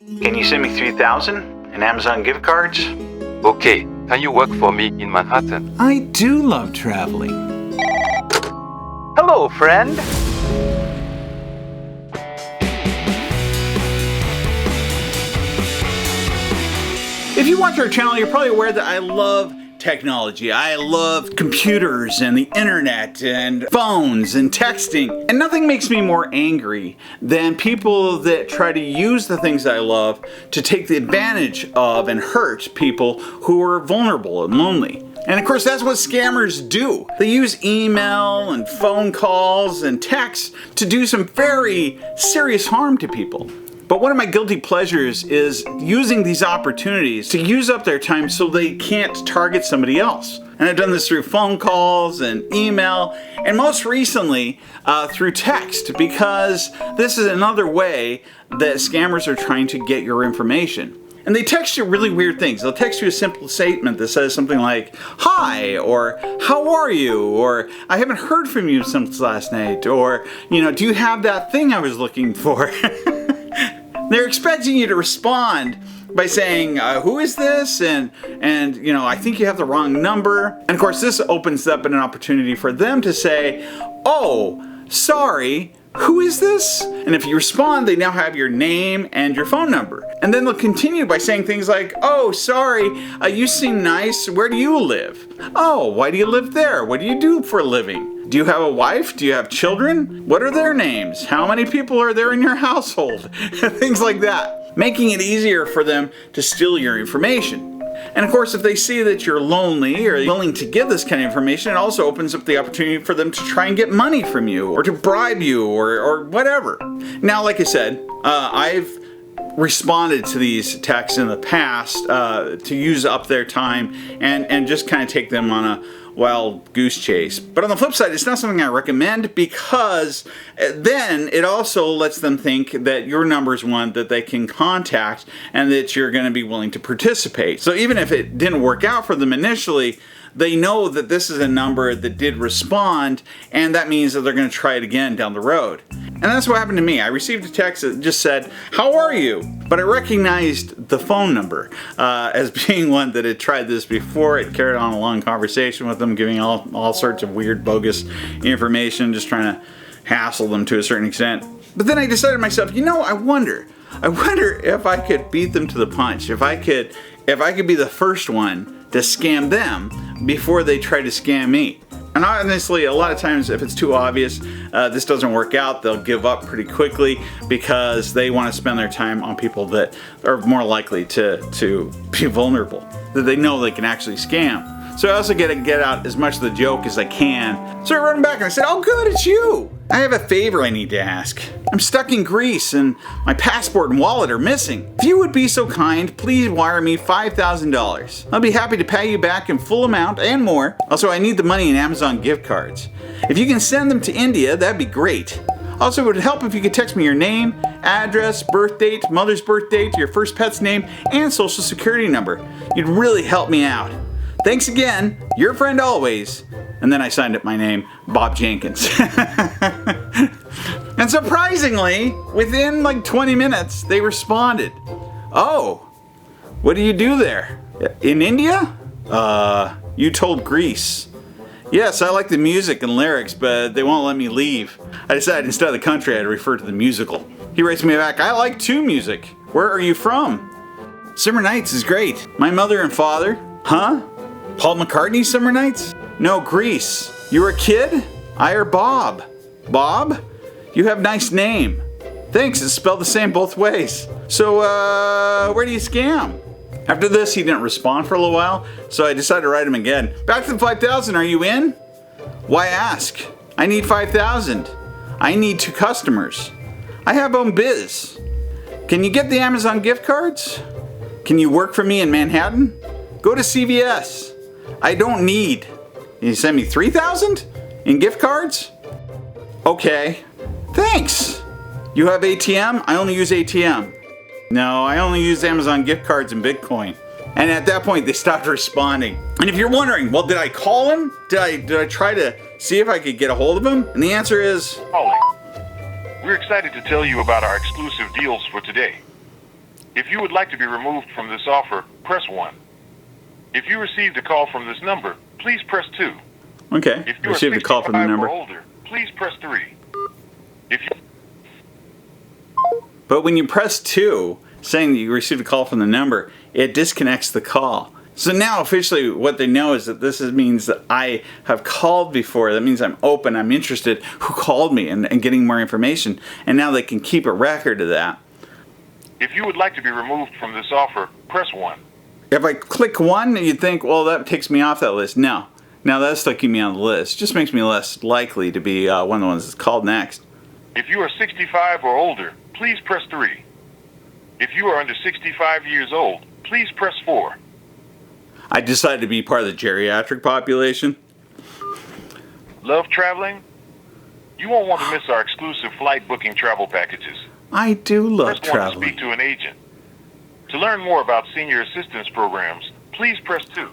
Can you send me 3,000 in Amazon gift cards? Okay, can you work for me in Manhattan? I do love traveling. Hello, friend. If you watch our channel, you're probably aware that I love technology. I love computers and the internet and phones and texting. And nothing makes me more angry than people that try to use the things I love to take the advantage of and hurt people who are vulnerable and lonely. And of course, that's what scammers do. They use email and phone calls and texts to do some very serious harm to people. But one of my guilty pleasures is using these opportunities to use up their time so they can't target somebody else. And I've done this through phone calls and email, and most recently through text, because this is another way that scammers are trying to get your information. And they text you really weird things. They'll text you a simple statement that says something like, "Hi," or "How are you?" or "I haven't heard from you since last night," or, "Do you have that thing I was looking for?" They're expecting you to respond by saying, "Who is this?" And "I think you have the wrong number." And of course, this opens up an opportunity for them to say, "Oh, sorry, who is this?" And if you respond, they now have your name and your phone number. And then they'll continue by saying things like, "Oh, sorry, you seem nice. Where do you live?" "Oh, why do you live there? What do you do for a living? Do you have a wife? Do you have children? What are their names? How many people are there in your household?" Things like that, making it easier for them to steal your information. And of course, if they see that you're lonely or willing to give this kind of information, it also opens up the opportunity for them to try and get money from you or to bribe you or whatever. Now, like I said, I've responded to these texts in the past to use up their time and just kind of take them on a wild goose chase. But on the flip side, it's not something I recommend, because then it also lets them think that your number is one that they can contact and that you're going to be willing to participate. So even if it didn't work out for them initially, they know that this is a number that did respond, and that means that they're going to try it again down the road. And that's what happened to me. I received a text that just said, "How are you?" But I recognized the phone number as being one that had tried this before. It carried on a long conversation with them, giving all sorts of weird, bogus information, just trying to hassle them to a certain extent. But then I decided to myself, I wonder if I could beat them to the punch, if I could be the first one to scam them before they try to scam me. And honestly, a lot of times, if it's too obvious, this doesn't work out, they'll give up pretty quickly because they want to spend their time on people that are more likely to be vulnerable, that they know they can actually scam. So I also get to get out as much of the joke as I can. So I wrote him back and I said, "Oh good, it's you. I have a favor I need to ask. I'm stuck in Greece and my passport and wallet are missing. If you would be so kind, please wire me $5,000. I'll be happy to pay you back in full amount and more. Also, I need the money in Amazon gift cards. If you can send them to India, that'd be great. Also, it would help if you could text me your name, address, birth date, mother's birth date, your first pet's name, and social security number. You'd really help me out. Thanks again, your friend always." And then I signed up my name, Bob Jenkins. And surprisingly, within like 20 minutes, they responded. "Oh, what do you do there? In India? You told Greece. Yes, I like the music and lyrics, but they won't let me leave. I decided instead of the country, I'd refer to the musical." He writes me back, "I like too music. Where are you from?" "Summer Nights is great. My mother and father." "Huh? Paul McCartney Summer Nights?" "No, Greece. You were a kid? I are Bob." "Bob? You have nice name." "Thanks, it's spelled the same both ways." "So, where do you scam?" After this, he didn't respond for a little while, so I decided to write him again. "Back to the 5,000, are you in?" "Why ask? I need 5,000. I need 2 customers. I have own biz. Can you get the Amazon gift cards? Can you work for me in Manhattan? Go to CVS. I don't need. Can you send me 3,000 in gift cards?" "Okay. Thanks. You have ATM? I only use ATM." "No, I only use Amazon gift cards and Bitcoin." And at that point, they stopped responding. And if you're wondering, well, did I call him? Did I try to see if I could get a hold of him? And the answer is, Paulie, we're excited to tell you about our exclusive deals for today. If you would like to be removed from this offer, press 1. If you received a call from this number, please press 2. Okay, If you received are a call from the 65 number. or older, please press 3. If you But when you press 2, saying that you received a call from the number, it disconnects the call. So now officially what they know is that means that I have called before. That means I'm open, I'm interested, who called me, and getting more information. And now they can keep a record of that. If you would like to be removed from this offer, press 1. If I click 1, you'd think, well, that takes me off that list. No. Now that's still keeping me on the list. Just makes me less likely to be one of the ones that's called next. If you are 65 or older, please press 3. If you are under 65 years old, please press 4. I decided to be part of the geriatric population. Love traveling? You won't want to miss our exclusive flight booking travel packages. I do love Press 1 to traveling. speak to an agent. To learn more about senior assistance programs, please press 2.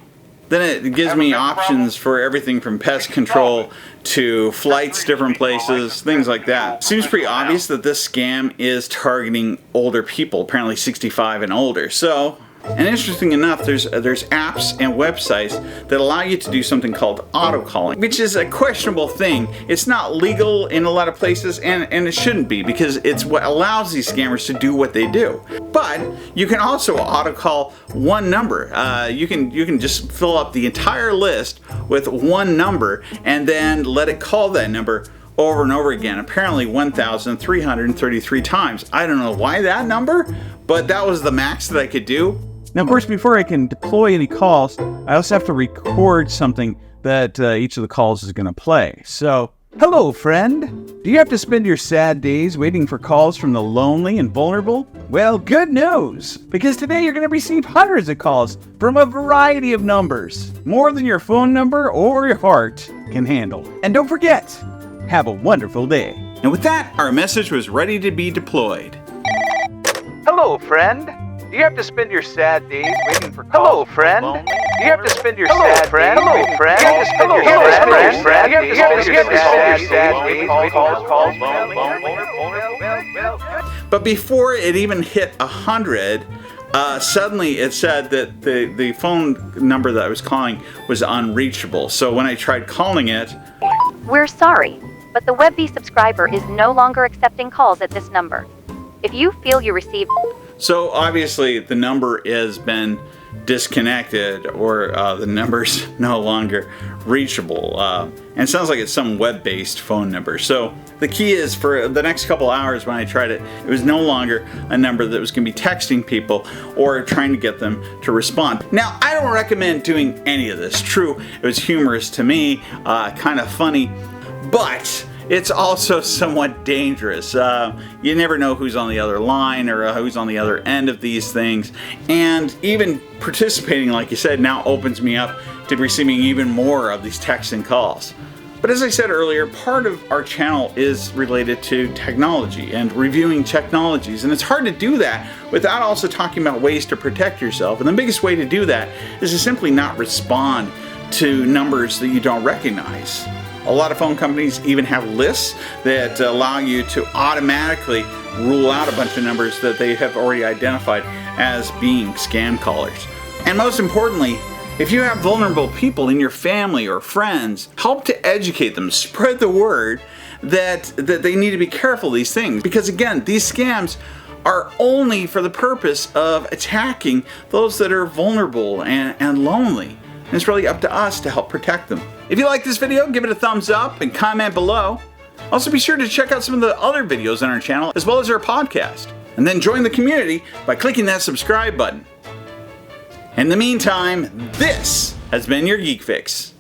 Then it gives me options for everything from pest control to flights, different places, things like that. Seems pretty obvious that this scam is targeting older people, apparently 65 and older. So, and interesting enough, there's apps and websites that allow you to do something called auto calling, which is a questionable thing. It's not legal in a lot of places, and it shouldn't be, because it's what allows these scammers to do what they do. But you can also auto call one number. You can just fill up the entire list with one number and then let it call that number over and over again, apparently 1,333 times. I don't know why that number, but that was the max that I could do. Now, of course, before I can deploy any calls, I also have to record something that each of the calls is going to play. So, hello, friend. Do you have to spend your sad days waiting for calls from the lonely and vulnerable? Well, good news, because today you're going to receive hundreds of calls from a variety of numbers, more than your phone number or your heart can handle. And don't forget, have a wonderful day. And with that, our message was ready to be deployed. Hello, friend. Do you have to spend your sad days waiting for calls? Hello, friend. Do you have to spend your sad friend? Hello, friend. Do you have to spend your sad friend? Do you have to spend your sad days waiting for calls? But before it even hit 100, suddenly it said that the phone number that I was calling was unreachable. So when I tried calling it, We're sorry, but the WebV subscriber is no longer accepting calls at this number. If you feel you received... so obviously the number has been disconnected, or the number's no longer reachable. And it sounds like it's some web-based phone number. So the key is, for the next couple hours when I tried it, it was no longer a number that was going to be texting people or trying to get them to respond. Now, I don't recommend doing any of this. True, it was humorous to me, kind of funny, but it's also somewhat dangerous. You never know who's on the other line or who's on the other end of these things. And even participating, like you said, now opens me up to receiving even more of these texts and calls. But as I said earlier, part of our channel is related to technology and reviewing technologies. And it's hard to do that without also talking about ways to protect yourself. And the biggest way to do that is to simply not respond to numbers that you don't recognize. A lot of phone companies even have lists that allow you to automatically rule out a bunch of numbers that they have already identified as being scam callers. And most importantly, if you have vulnerable people in your family or friends, help to educate them, spread the word that they need to be careful of these things. Because again, these scams are only for the purpose of attacking those that are vulnerable and lonely. And it's really up to us to help protect them. If you like this video, give it a thumbs up and comment below. Also be sure to check out some of the other videos on our channel, as well as our podcast. And then join the community by clicking that subscribe button. In the meantime, this has been your Geek Fix.